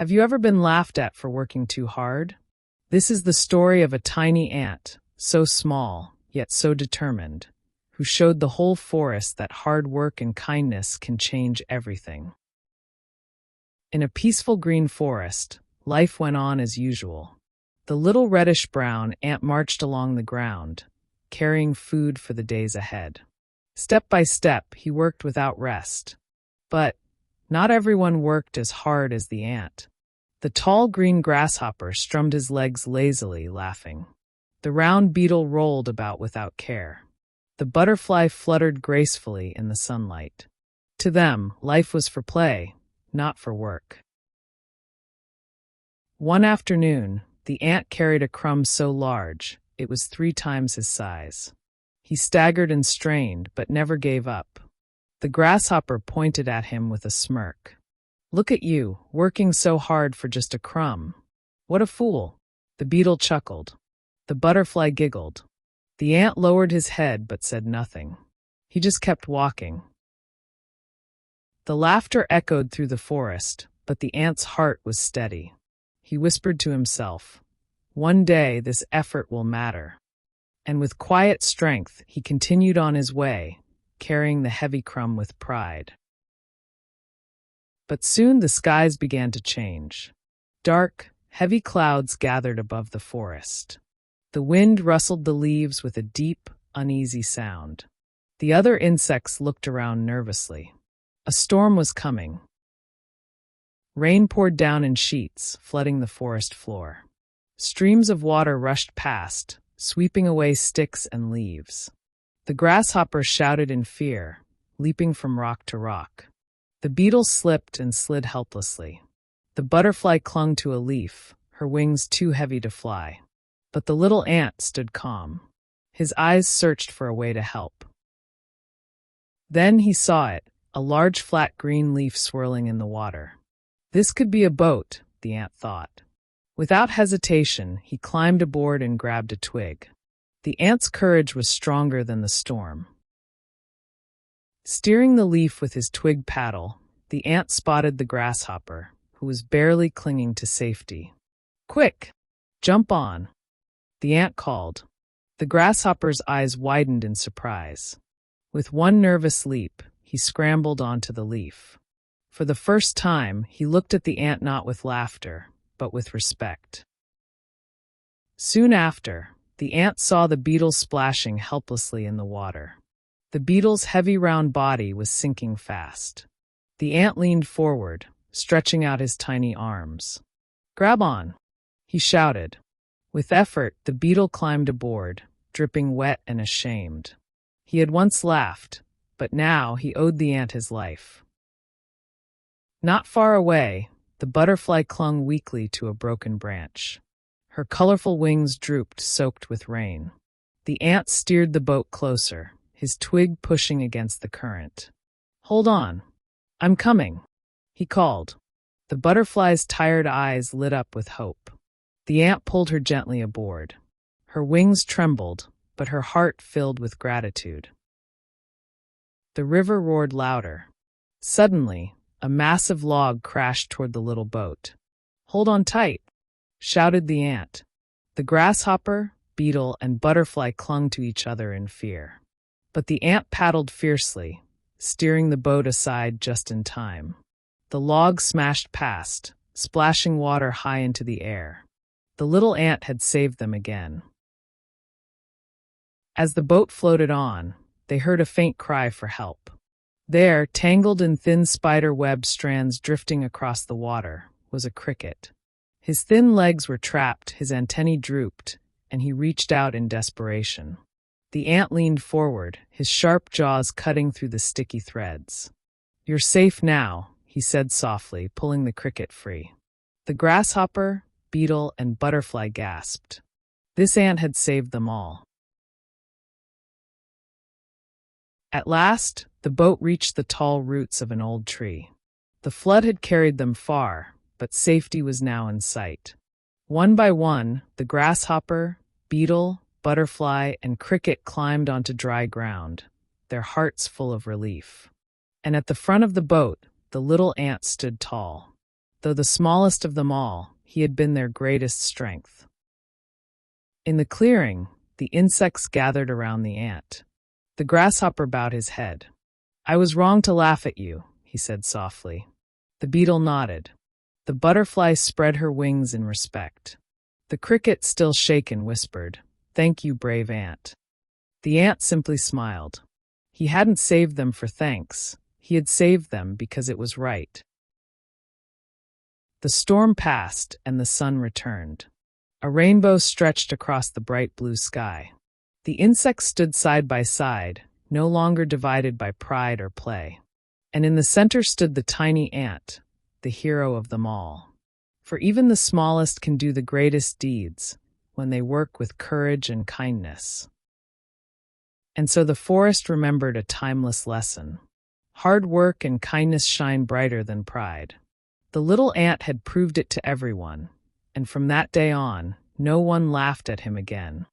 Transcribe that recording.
Have you ever been laughed at for working too hard? This is the story of a tiny ant, so small, yet so determined, who showed the whole forest that hard work and kindness can change everything. In a peaceful green forest, life went on as usual. The little reddish-brown ant marched along the ground, carrying food for the days ahead. Step by step, he worked without rest. But not everyone worked as hard as the ant. The tall green grasshopper strummed his legs lazily, laughing. The round beetle rolled about without care. The butterfly fluttered gracefully in the sunlight. To them, life was for play, not for work. One afternoon, the ant carried a crumb so large, it was 3 times his size. He staggered and strained, but never gave up. The grasshopper pointed at him with a smirk. "Look at you, working so hard for just a crumb. What a fool." The beetle chuckled. The butterfly giggled. The ant lowered his head but said nothing. He just kept walking. The laughter echoed through the forest, but the ant's heart was steady. He whispered to himself, "One day this effort will matter." And with quiet strength, he continued on his way, carrying the heavy crumb with pride. But soon the skies began to change. Dark, heavy clouds gathered above the forest. The wind rustled the leaves with a deep, uneasy sound. The other insects looked around nervously. A storm was coming. Rain poured down in sheets, flooding the forest floor. Streams of water rushed past, sweeping away sticks and leaves. The grasshopper shouted in fear, leaping from rock to rock. The beetle slipped and slid helplessly. The butterfly clung to a leaf, her wings too heavy to fly. But the little ant stood calm. His eyes searched for a way to help. Then he saw it, a large flat green leaf swirling in the water. This could be a boat, the ant thought. Without hesitation, he climbed aboard and grabbed a twig. The ant's courage was stronger than the storm. Steering the leaf with his twig paddle, the ant spotted the grasshopper, who was barely clinging to safety. "Quick! Jump on!" the ant called. The grasshopper's eyes widened in surprise. With one nervous leap, he scrambled onto the leaf. For the first time, he looked at the ant not with laughter, but with respect. Soon after, the ant saw the beetle splashing helplessly in the water. The beetle's heavy round body was sinking fast. The ant leaned forward, stretching out his tiny arms. "Grab on!" he shouted. With effort, the beetle climbed aboard, dripping wet and ashamed. He had once laughed, but now he owed the ant his life. Not far away, the butterfly clung weakly to a broken branch. Her colorful wings drooped, soaked with rain. The ant steered the boat closer, his twig pushing against the current. "Hold on. I'm coming," he called. The butterfly's tired eyes lit up with hope. The ant pulled her gently aboard. Her wings trembled, but her heart filled with gratitude. The river roared louder. Suddenly, a massive log crashed toward the little boat. "Hold on tight," shouted the ant. The grasshopper, beetle, and butterfly clung to each other in fear. But the ant paddled fiercely, steering the boat aside just in time. The log smashed past, splashing water high into the air. The little ant had saved them again. As the boat floated on, they heard a faint cry for help. There, tangled in thin spider web strands drifting across the water, was a cricket. His thin legs were trapped, his antennae drooped, and he reached out in desperation. The ant leaned forward, his sharp jaws cutting through the sticky threads. "You're safe now," he said softly, pulling the cricket free. The grasshopper, beetle, and butterfly gasped. This ant had saved them all. At last, the boat reached the tall roots of an old tree. The flood had carried them far, but safety was now in sight. One by one, the grasshopper, beetle, butterfly, and cricket climbed onto dry ground, their hearts full of relief. And at the front of the boat, the little ant stood tall. Though the smallest of them all, he had been their greatest strength. In the clearing, the insects gathered around the ant. The grasshopper bowed his head. "I was wrong to laugh at you," he said softly. The beetle nodded. The butterfly spread her wings in respect. The cricket, still shaken, whispered, "Thank you, brave ant." The ant simply smiled. He hadn't saved them for thanks. He had saved them because it was right. The storm passed and the sun returned. A rainbow stretched across the bright blue sky. The insects stood side by side, no longer divided by pride or play. And in the center stood the tiny ant, the hero of them all. For even the smallest can do the greatest deeds when they work with courage and kindness. And so the forest remembered a timeless lesson. Hard work and kindness shine brighter than pride. The little ant had proved it to everyone, and from that day on, no one laughed at him again.